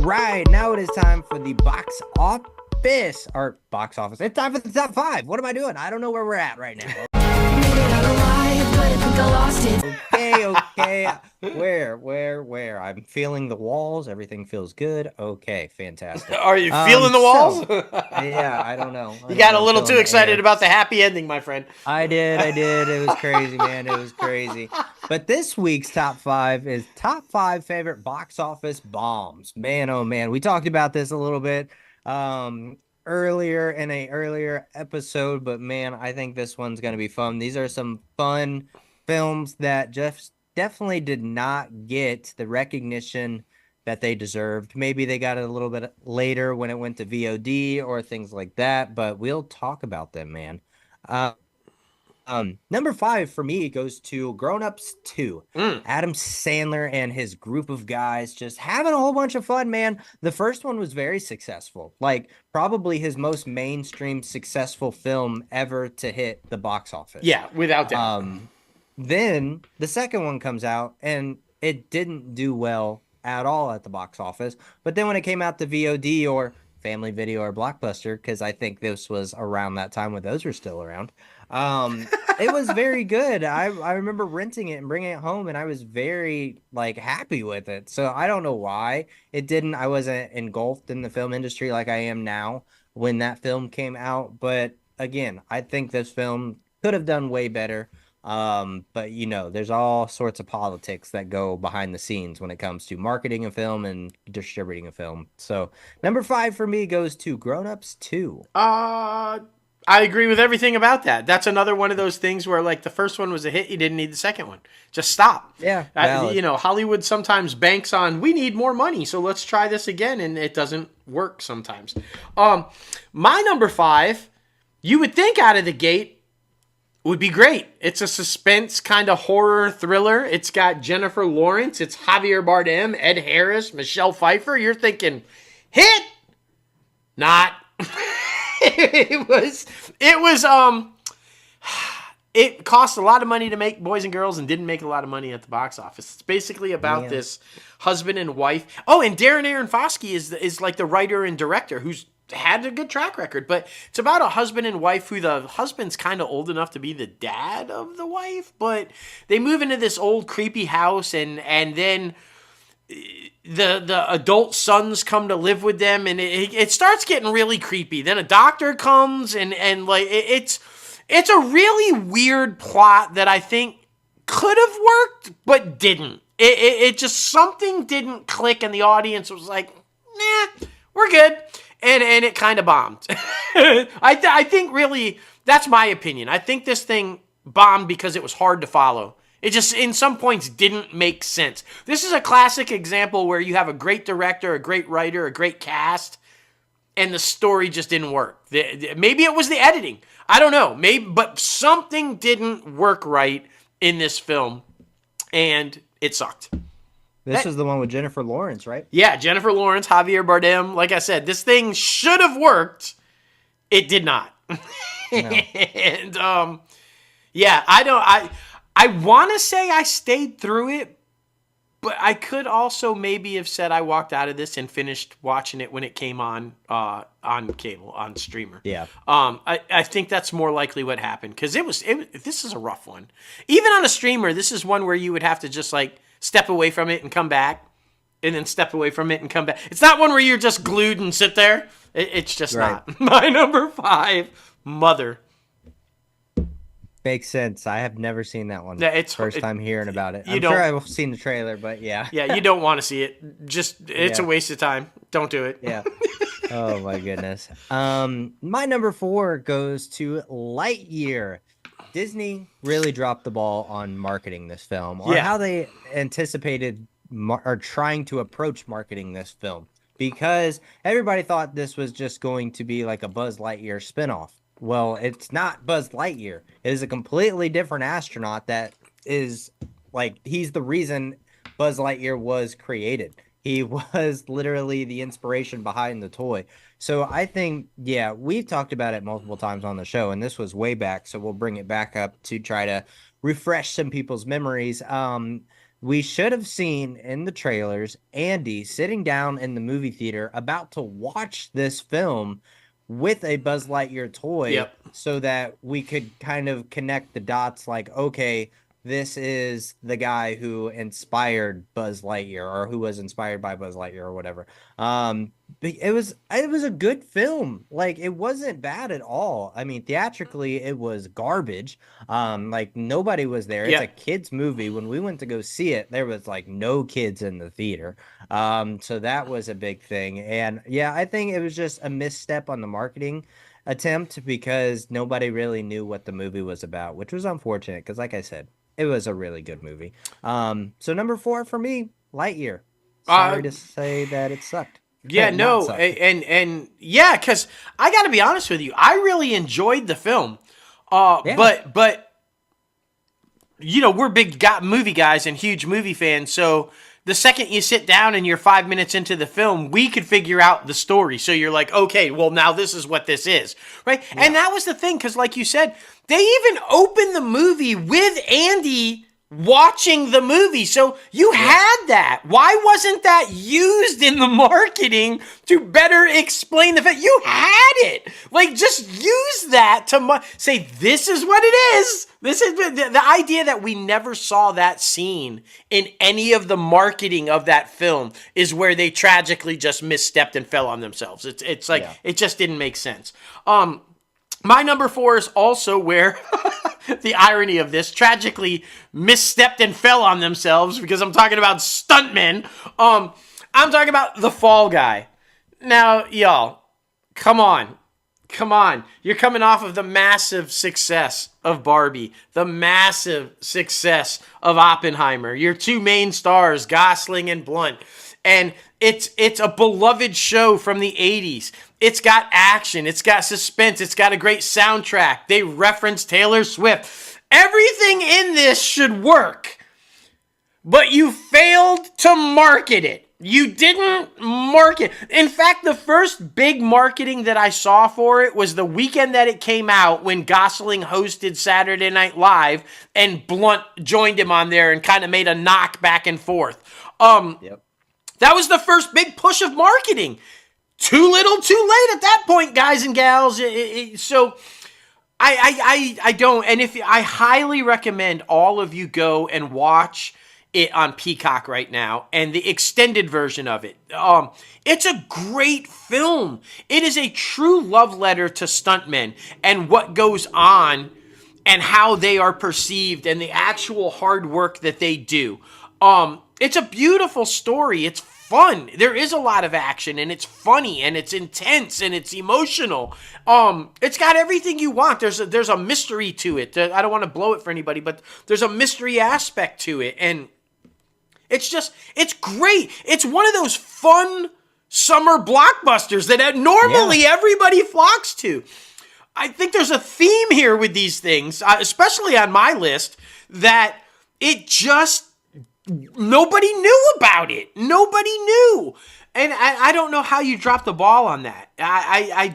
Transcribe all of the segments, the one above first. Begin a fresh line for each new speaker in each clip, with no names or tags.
right, now it is time for the box office or box office. It's time for the top five. What am I doing? I don't know where we're at right now. Okay. Where? I'm feeling the walls. Everything feels good. Okay, fantastic.
Are you feeling the walls?
Yeah, I don't know.
You got a little too excited about the happy ending, my friend.
I did. It was crazy, man. It was crazy. But this week's top five is top five favorite box office bombs. Man, oh man. We talked about this a little bit earlier in a earlier episode, but man, I think this one's going to be fun. These are some fun films that just definitely did not get the recognition that they deserved. Maybe they got it a little bit later when it went to VOD or things like that, but we'll talk about them, man. Number five for me goes to Grown Ups 2. Adam Sandler and his group of guys just having a whole bunch of fun, man. The first one was very successful, like probably his most mainstream successful film ever to hit the box office.
Yeah, without doubt.
Then the second one comes out and it didn't do well at all at the box office. But then when it came out to VOD or Family Video or Blockbuster, because I think this was around that time when those were still around, it was very good. I remember renting it and bringing it home, and I was very happy with it. So I don't know why it didn't. I wasn't engulfed in the film industry like I am now when that film came out. But again, I think this film could have done way better. But there's all sorts of politics that go behind the scenes when it comes to marketing a film and distributing a film. So number five for me goes to Grown Ups 2.
I agree with everything about that. That's another one of those things where the first one was a hit, you didn't need the second one. Just stop.
Yeah.
Hollywood sometimes banks on, we need more money, so let's try this again, and it doesn't work sometimes. My number five, you would think out of the gate, would be great. It's a suspense kind of horror thriller. It's got Jennifer Lawrence, it's Javier Bardem, Ed Harris, Michelle Pfeiffer. You're thinking, hit? Not. It cost a lot of money to make Boys and Girls and didn't make a lot of money at the box office. It's basically about this husband and wife. Oh, and Darren Aronofsky is like the writer and director who's had a good track record, but it's about a husband and wife who the husband's kind of old enough to be the dad of the wife, but they move into this old creepy house and then the adult sons come to live with them, and it starts getting really creepy. Then a doctor comes and it's a really weird plot that I think could have worked but didn't. It just, something didn't click and the audience was like, nah, we're good. And it kind of bombed. I think really, that's my opinion. I think this thing bombed because it was hard to follow. It just, in some points, didn't make sense. This is a classic example where you have a great director, a great writer, a great cast, and the story just didn't work. Maybe it was the editing. I don't know. But something didn't work right in this film, and it sucked.
This is the one with Jennifer Lawrence, right?
Yeah, Jennifer Lawrence, Javier Bardem. Like I said, this thing should have worked. It did not. No. And I want to say I stayed through it, but I could also maybe have said I walked out of this and finished watching it when it came on cable, on streamer.
Yeah.
I think that's more likely what happened, because this is a rough one. Even on a streamer, this is one where you would have to just step away from it and come back, and then step away from it and come back. It's not one where you're just glued and sit there. It's just not. My number five, Mother.
Makes sense. I have never seen that one.
Yeah, it's
first time hearing about it. I'm sure I've seen the trailer, but yeah.
Yeah, you don't want to see it. It's a waste of time. Don't do it.
Yeah. Oh my goodness. My number four goes to Lightyear. Disney really dropped the ball on marketing this film, or how they anticipated or trying to approach marketing this film, because everybody thought this was just going to be like a Buzz Lightyear spinoff. Well, it's not Buzz Lightyear. It is a completely different astronaut that is he's the reason Buzz Lightyear was created. He was literally the inspiration behind the toy. So I think, we've talked about it multiple times on the show, and this was way back, so we'll bring it back up to try to refresh some people's memories. We should have seen in the trailers Andy sitting down in the movie theater about to watch this film with a Buzz Lightyear toy
Yep.
so that we could kind of connect the dots like, okay, this is the guy who inspired Buzz Lightyear or who was inspired by Buzz Lightyear or whatever. It was a good film. Like it wasn't bad at all. I mean, theatrically it was garbage. Like nobody was there. It's a
Yep.
kids movie. When we went to go see it, there was like no kids in the theater. So that was a big thing. And yeah, I think it was just a misstep on the marketing attempt because nobody really knew what the movie was about, which was unfortunate because like I said, it was a really good movie. So number 4 for me, Lightyear.
Uh,
Sorry to say that it sucked.
yeah,
Not
no,
sucked.
and yeah, because I got to be honest with you, I really enjoyed the film.
Yeah.
But you know, we're big movie guys and huge movie fans, so the second you sit down and you're 5 minutes into the film, we could figure out the story. So you're like, okay, well, now this is what this is, right?
Yeah.
And that was the thing, because like you said, they even opened the movie with Andy watching the movie. So you had that. Why wasn't that used in the marketing to better explain the fact you had it? Like just use that to say this is what it is. This is the idea that we never saw that scene in any of the marketing of that film is where they tragically just misstepped and fell on themselves. It's like
Yeah.
it just didn't make sense. My number 4 is also where the irony of this tragically misstepped and fell on themselves because I'm talking about stuntmen. I'm talking about the Fall Guy. Now, y'all, come on. Come on. You're coming off of the massive success of Barbie, the massive success of Oppenheimer, your two main stars, Gosling and Blunt. And it's a beloved show from the 80s. It's got action, it's got suspense, it's got a great soundtrack. They reference Taylor Swift. Everything in this should work, but you failed to market it. You didn't market. In fact, the first big marketing that I saw for it was the weekend that it came out when Gosling hosted Saturday Night Live and Blunt joined him on there and kind of made a knock back and forth.
Yep.
That was the first big push of marketing. Too little, too late at that point, guys and gals. So I don't. And if I highly recommend all of you go and watch it on Peacock right now and the extended version of it. It's a great film. It is a true love letter to stuntmen and what goes on and how they are perceived and the actual hard work that they do. It's a beautiful story. It's fun. There is a lot of action and it's funny and it's intense and it's emotional. It's got everything you want. There's a mystery to it. I don't want to blow it for anybody, but there's a mystery aspect to it. And it's great. It's one of those fun summer blockbusters that normally everybody flocks to. I think there's a theme here with these things, especially on my list, that it just nobody knew about it. Nobody knew. And I don't know how you drop the ball on that. I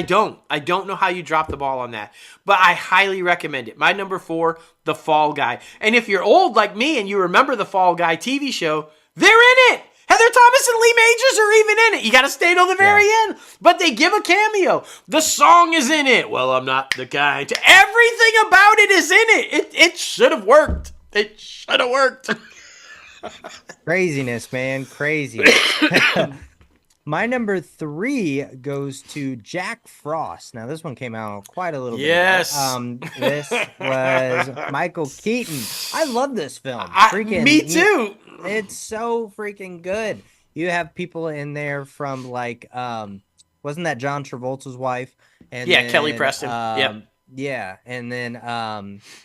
don't know how you drop the ball on that. But I highly recommend it. My number 4, The Fall Guy. And if you're old like me and you remember the Fall Guy TV show, they're in it. Heather Thomas and Lee Majors are even in it. You got to stay till the very end. But they give a cameo. The song is in it. Well, I'm not the kind to... Everything about it is in it. It should have worked. It should have worked.
Craziness, man. Craziness. My number 3 goes to Jack Frost. Now, this one came out quite a little bit ago. This was Michael Keaton. I love this film.
Me too.
It's so freaking good. You have people in there from like, wasn't that John Travolta's wife? And
yeah,
then,
Kelly Preston. Yep.
Yeah, and then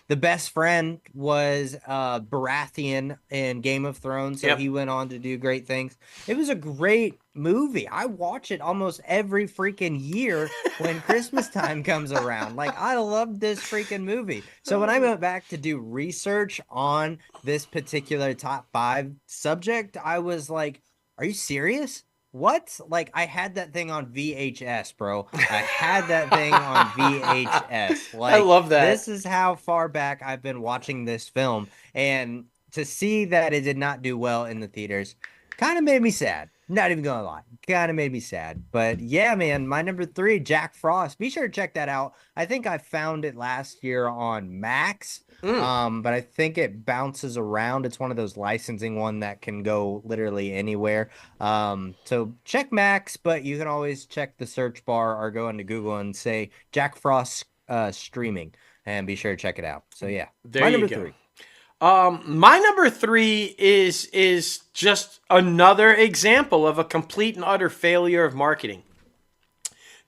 the best friend was Baratheon in Game of Thrones, so he went on to do great things. It was a great movie. I watch it almost every freaking year when Christmas time comes around. Like, I love this freaking movie. So when I went back to do research on this particular top 5 subject, I was like, are you serious? What? Like, I had that thing on VHS, bro. I had that thing on VHS. Like,
I love that.
This is how far back I've been watching this film. And to see that it did not do well in the theaters kind of made me sad. Not even gonna lie, kind of made me sad. But yeah, man, my number three, Jack Frost. Be sure to check that out. I think I found it last year on Max,
Mm.
but I think it bounces around. It's one of those licensing one that can go literally anywhere. So check Max, but you can always check the search bar or go into Google and say Jack Frost streaming, and be sure to check it out. So yeah,
There
my
you
number
go.
three.
My number three is just another example of a complete and utter failure of marketing.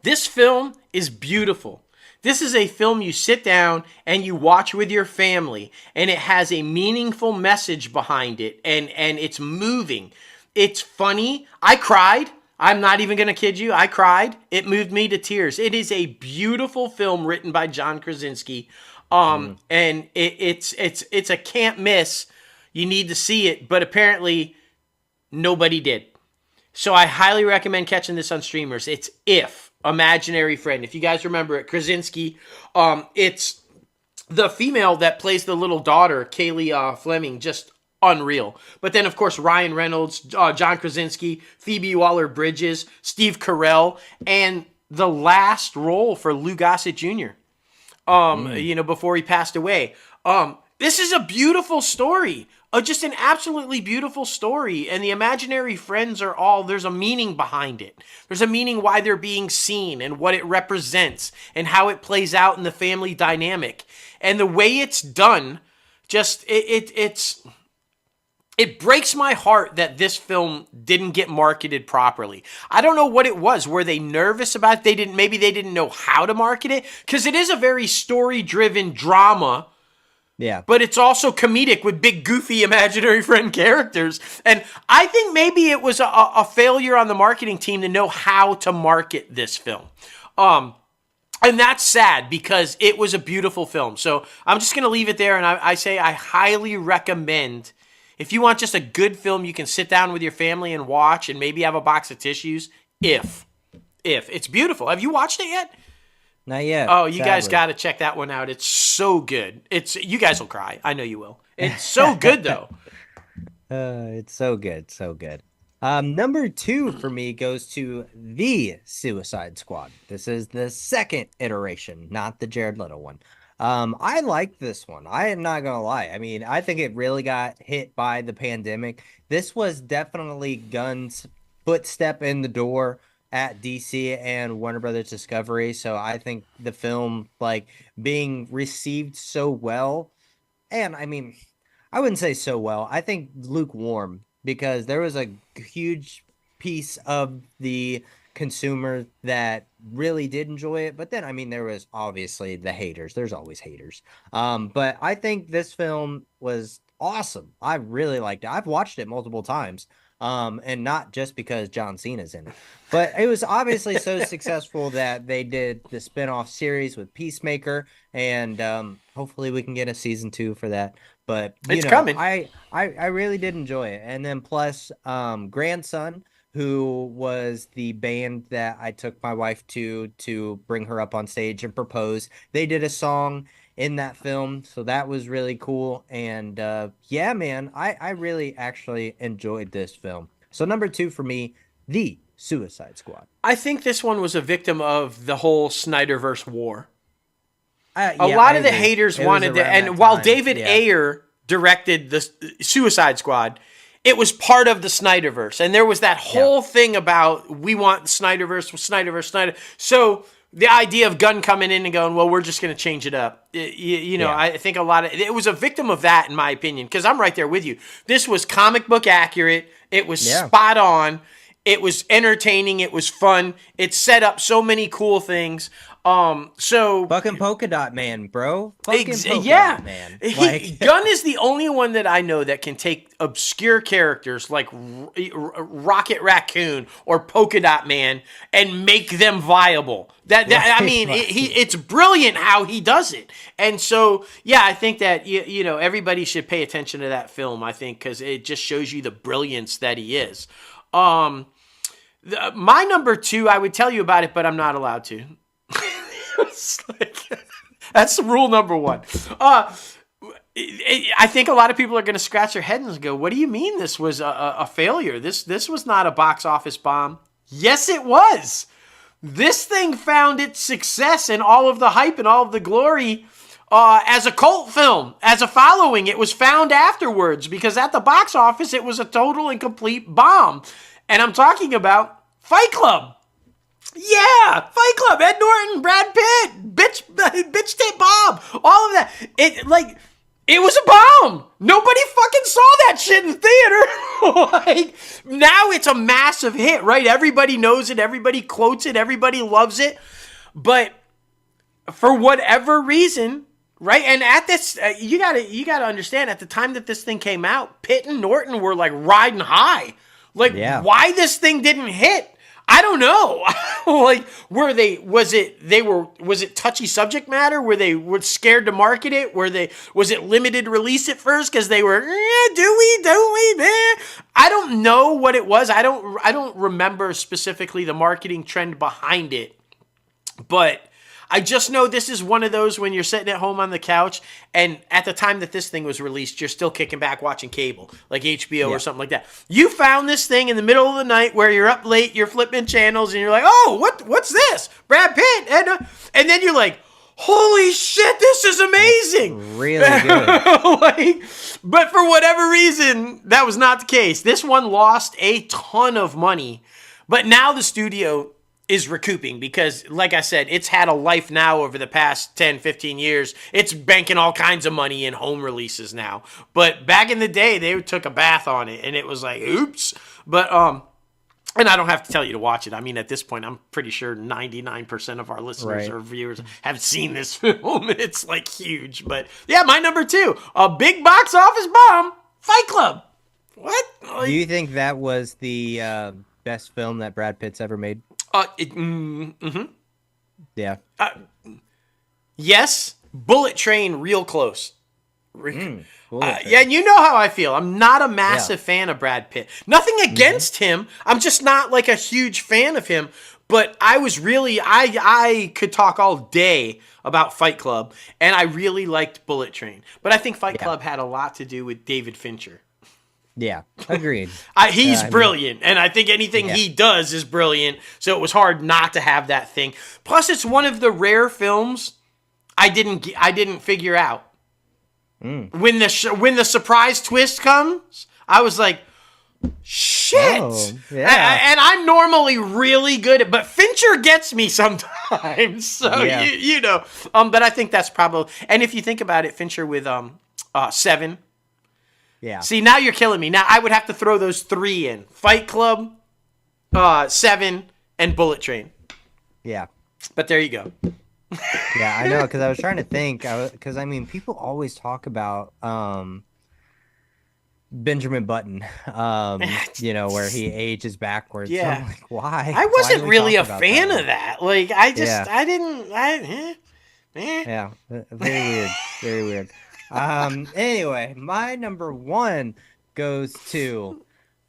This film is beautiful. This is a film you sit down and you watch with your family, and it has a meaningful message behind it, and it's moving. It's funny. I cried. I'm not even going to kid you. I cried. It moved me to tears. It is a beautiful film written by John Krasinski. And it's a can't miss. You need to see it, but apparently nobody did. So I highly recommend catching this on streamers. It's If, Imaginary Friend. If you guys remember it, Krasinski. It's the female that plays the little daughter, Kaylee Fleming, just unreal. But then, of course, Ryan Reynolds, John Krasinski, Phoebe Waller-Bridges, Steve Carell, and the last role for Lou Gossett Jr., before he passed away. This is a beautiful story. Just an absolutely beautiful story. And the imaginary friends are all, there's a meaning behind it. There's a meaning why they're being seen and what it represents and how it plays out in the family dynamic. And the way it's done, just, it breaks my heart that this film didn't get marketed properly. I don't know what it was. Were they nervous about it? Maybe they didn't know how to market it, because it is a very story-driven drama.
Yeah.
But it's also comedic with big, goofy, imaginary friend characters. And I think maybe it was a failure on the marketing team to know how to market this film. And that's sad, because it was a beautiful film. So I'm just going to leave it there. And I say I highly recommend, if you want just a good film you can sit down with your family and watch and maybe have a box of tissues, If. It's beautiful. Have you watched it yet?
Not yet.
Oh, you guys
sadly.
got to check that one out. It's so good. You guys will cry. I know you will. It's so good, though.
It's so good, so good. Number two for me goes to the Suicide Squad. This is the second iteration, not the Jared Leto one. I like this one. I am not gonna lie. I mean, I think it really got hit by the pandemic. This was definitely Gunn's footstep in the door at DC and Warner Brothers Discovery. So I think the film, like, being received so well, and I mean, I wouldn't say so well. I think lukewarm, because there was a huge piece of the consumer that really did enjoy it. But then, I mean, there was obviously the haters. There's always haters. But I think this film was awesome. I really liked it. I've watched it multiple times. And not just because John Cena's in it, but it was obviously so successful that they did the spinoff series with Peacemaker, and hopefully we can get a season 2 for that. But
It's coming.
I really did enjoy it. And then plus Grandson, who was the band that I took my wife to bring her up on stage and propose. They did a song in that film, so that was really cool. And yeah, man, I really actually enjoyed this film. So number two for me, the Suicide Squad.
I think this one was a victim of the whole Snyderverse war. A
Yeah,
lot
I
of the
agree.
haters
It was
wanted to,
around
and
that
while
time.
David
Yeah.
Ayer directed the Suicide Squad, it was part of the Snyderverse, and there was that whole thing about we want Snyderverse. So the idea of Gunn coming in and going, well, we're just going to change it up.
Yeah.
I think a lot of it was a victim of that, in my opinion, because I'm right there with you. This was comic book accurate. It was spot on. It was entertaining. It was fun. It set up so many cool things.
Fucking Polka Dot Man, bro. Fucking Polka Dot Man.
Gunn is the only one that I know that can take obscure characters like Rocket Raccoon or Polka Dot Man and make them viable. I mean, it's brilliant how he does it. And so, yeah, I think that everybody should pay attention to that film. I think because it just shows you the brilliance that he is. My number two, I would tell you about it, but I'm not allowed to. That's rule number one. I think a lot of people are going to scratch their heads and go, "What do you mean this was a failure? This was not a box office bomb." Yes, it was. This thing found its success and all of the hype and all of the glory as a cult film, as a following. It was found afterwards because at the box office, it was a total and complete bomb. And I'm talking about Fight Club. Yeah, Fight Club, Ed Norton, Brad Pitt, bitch Tit Bob, all of that. It was a bomb. Nobody fucking saw that shit in theater. Like, now it's a massive hit, right? Everybody knows it. Everybody quotes it. Everybody loves it. But for whatever reason, right? And at this, you gotta understand, at the time that this thing came out, Pitt and Norton were like riding high. Like, why this thing didn't hit? I don't know. Like, was it touchy subject matter? Were scared to market it? Was it limited release at first? Cause they were, do we? I don't know what it was. I don't remember specifically the marketing trend behind it, but I just know this is one of those when you're sitting at home on the couch and at the time that this thing was released, you're still kicking back watching cable, like HBO or something like that. You found this thing in the middle of the night where you're up late, you're flipping channels, and you're like, oh, what's this? Brad Pitt. And then you're like, holy shit, this is amazing.
Really good.
But for whatever reason, that was not the case. This one lost a ton of money, but now the studio is recouping because, like I said, it's had a life now over the past 10, 15 years. It's banking all kinds of money in home releases now. But back in the day, they took a bath on it, and it was like, oops. But, and I don't have to tell you to watch it. I mean, at this point, I'm pretty sure 99% of our listeners or viewers have seen this film. It's, like, huge. But, yeah, my number 2, a big box office bomb, Fight Club. What?
Do you think that was the best film that Brad Pitt's ever made? Yeah.
Yes. Bullet Train, real close.
Bullet
yeah, and you know how I feel. I'm not a massive fan of Brad Pitt. Nothing against him. I'm just not like a huge fan of him. But I was really, I could talk all day about Fight Club, and I really liked Bullet Train. But I think Fight Club had a lot to do with David Fincher.
Yeah, agreed.
He's brilliant, and I think anything he does is brilliant, so it was hard not to have that thing. Plus, it's one of the rare films I didn't figure out. When the surprise twist comes, I was like, shit.
Oh, yeah.
And I'm normally really good at, but Fincher gets me sometimes, so you know. But I think that's probably, and if you think about it, Fincher with Seven.
Yeah.
See, now you're killing me. Now I would have to throw those 3 in: Fight Club, Seven, and Bullet Train.
Yeah.
But there you go.
Yeah, I know, because I was trying to think. Because I mean, people always talk about Benjamin Button, you know, where he ages backwards.
Yeah.
So I'm like, why?
I wasn't really a
fan
fan of that. Like, I just, I didn't.
Yeah, very weird. Very weird. Anyway, my number 1 goes to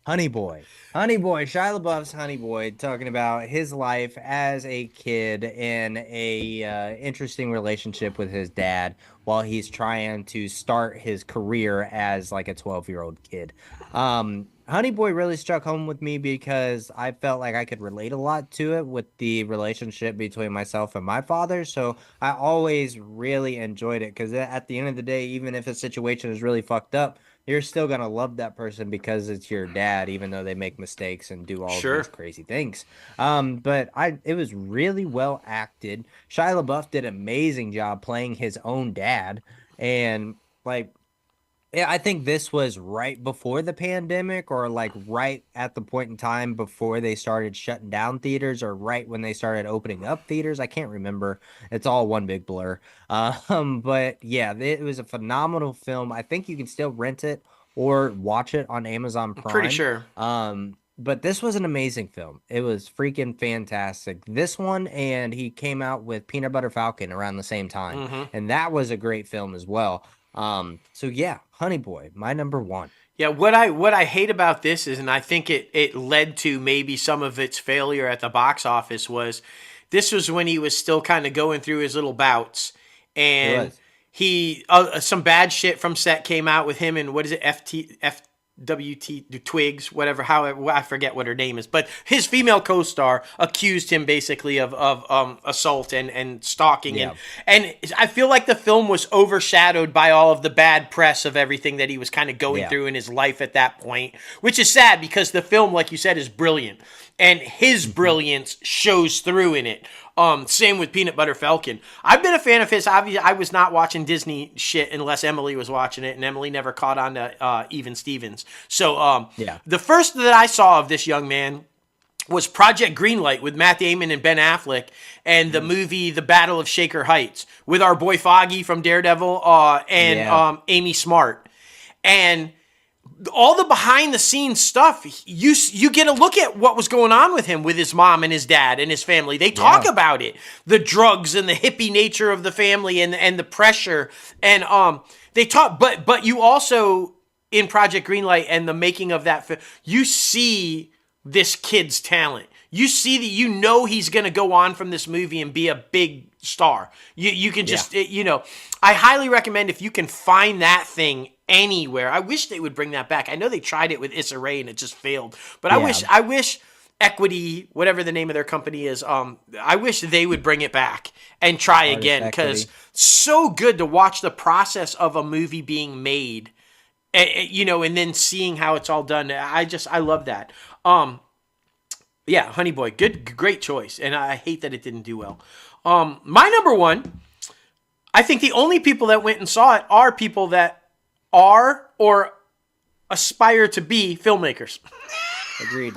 Honey Boy. Honey Boy, Shia LaBeouf's Honey Boy, talking about his life as a kid in a interesting relationship with his dad while he's trying to start his career as like a 12-year-old kid. Honey Boy really struck home with me because I felt like I could relate a lot to it with the relationship between myself and my father. So I always really enjoyed it because at the end of the day, even if a situation is really fucked up, you're still going to love that person because it's your dad, even though they make mistakes and do all of these crazy things. But it was really well acted. Shia LaBeouf did an amazing job playing his own dad. And like, yeah, I think this was right before the pandemic or like right at the point in time before they started shutting down theaters or right when they started opening up theaters. I can't remember. It's all one big blur. But yeah, it was a phenomenal film. I think you can still rent it or watch it on Amazon Prime.
Pretty sure.
But this was an amazing film. It was freaking fantastic. This one, and he came out with Peanut Butter Falcon around the same time. And that was a great film as well. So yeah, Honey Boy, my number 1.
Yeah, what I hate about this is, and I think it led to maybe some of its failure at the box office, was this was when he was still kind of going through his little bouts, and he some bad shit from set came out with him and what is it, FWT Twigs, whatever, however, I forget what her name is, but his female co-star accused him basically of assault and stalking,
Yeah.
and I feel like the film was overshadowed by all of the bad press of everything that he was kind of going
Yeah.
through in his life at that point, which is sad because the film, like you said, is brilliant, and his brilliance shows through in it. Same with Peanut Butter Falcon. I've been a fan of his. Obviously, I was not watching Disney shit unless Emily was watching it, and Emily never caught on to Even Stevens. So,
Yeah.
the first that I saw of this young man was Project Greenlight with Matt Damon and Ben Affleck, and the movie The Battle of Shaker Heights with our boy Foggy from Daredevil and
Yeah.
Amy Smart. And all the behind the scenes stuff, you get a look at what was going on with him, with his mom and his dad and his family. They talk about it, the drugs and the hippie nature of the family and the pressure. And they talk, but you also, in Project Greenlight and the making of that film, you see this kid's talent. You see that, you know, he's going to go on from this movie and be a big star. You can just, I highly recommend, if you can find that thing anywhere. I wish they would bring that back. I know they tried it with Issa Rae and it just failed. But I wish Equity, whatever the name of their company is, I wish they would bring it back and try again, because so good to watch the process of a movie being made, and then seeing how it's all done. I love that. Yeah, Honey Boy, great choice, and I hate that it didn't do well. My number one, I think the only people that went and saw it are people that are or aspire to be filmmakers.
Agreed.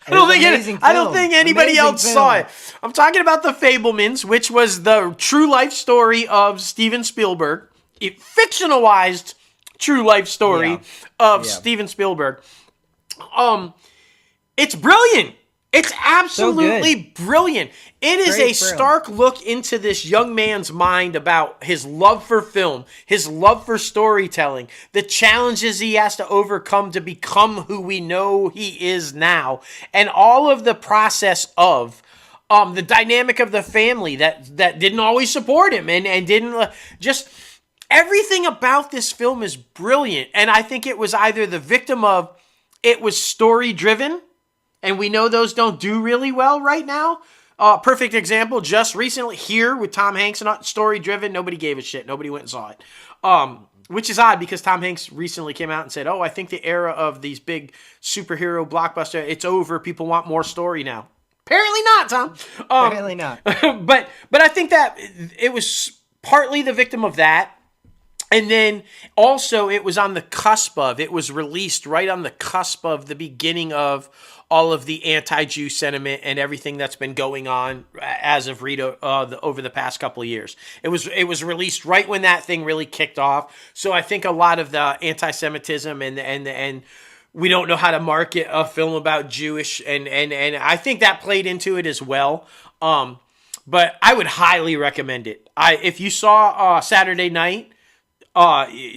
I don't think anybody else saw it. I'm talking about The Fabelmans, which was the true life story of Steven Spielberg, a fictionalized true life story of Steven Spielberg. It's brilliant. It's absolutely brilliant. It is a stark look into this young man's mind about his love for film, his love for storytelling, the challenges he has to overcome to become who we know he is now, and all of the process of the dynamic of the family that didn't always support him and didn't just... Everything about this film is brilliant, and I think it was either the victim of, it was story-driven, and we know those don't do really well right now. Perfect example, just recently here with Tom Hanks, not story-driven, nobody gave a shit. Nobody went and saw it. Which is odd, because Tom Hanks recently came out and said, I think the era of these big superhero blockbuster, it's over. People want more story now. Apparently not, Tom.
Apparently not.
But I think that it was partly the victim of that. And then also it was on the cusp of, it was released right on the cusp of the beginning of all of the anti-Jew sentiment and everything that's been going on as of over the past couple of years. It was released right when that thing really kicked off. So I think a lot of the anti-Semitism and we don't know how to market a film about Jewish and I think that played into it as well. But I would highly recommend it. If you saw Saturday Night,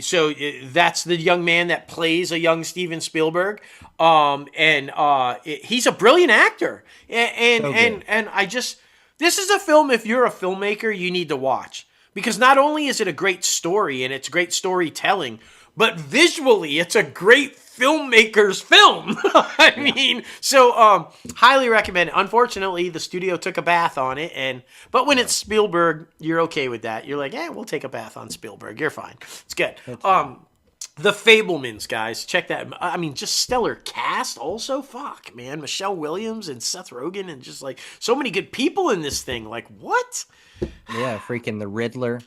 so that's the young man that plays a young Steven Spielberg, he's a brilliant actor, and this is a film, if you're a filmmaker, you need to watch, because not only is it a great story and it's great storytelling, but visually it's a great filmmaker's film. I mean, so highly recommend it. Unfortunately, the studio took a bath on it, but when it's Spielberg, you're okay with that. You're like, we'll take a bath on Spielberg. You're fine. It's good. The Fabelmans, guys, check that. I mean, just stellar cast. Also, fuck, man, Michelle Williams and Seth Rogen, and just like so many good people in this thing. Like, what?
Yeah, freaking the Riddler.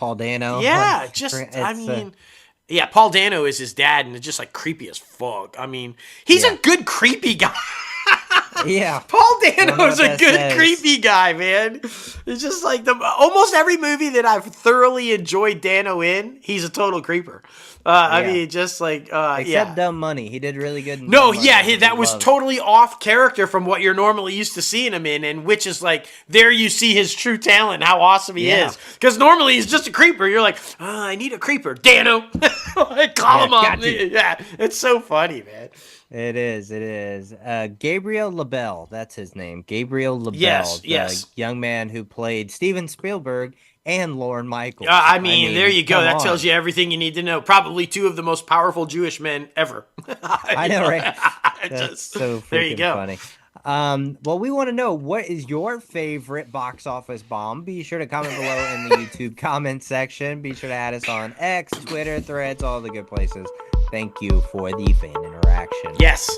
Paul Dano.
Yeah, yeah, Paul Dano is his dad, and it's just like creepy as fuck. I mean, he's a good creepy guy.
Yeah.
Paul Dano's a good creepy guy, man. It's just like almost every movie that I've thoroughly enjoyed Dano in, he's a total creeper. I mean, just like,
except Dumb Money. He did really good in
No,
Dumb Money.
that was totally off character from what you're normally used to seeing him in, and which is like, there you see his true talent, how awesome he is. Because normally he's just a creeper. You're like, I need a creeper. Dano. Call him up. Yeah, it's so funny, man.
It is. Gabriel LaBelle, that's his name. Gabriel LaBelle,
yes.
the young man who played Steven Spielberg and Lorne Michaels.
I mean, there you go. That
on.
tells you everything you need to know. Probably two of the most powerful Jewish men ever.
I know, right? That's so freaking
there you go.
funny. Well, we want to know, what is your favorite box office bomb? Be sure to comment below in the YouTube comment section. Be sure to add us on X, Twitter, Threads, all the good places. Thank you for the fan interaction.
Yes.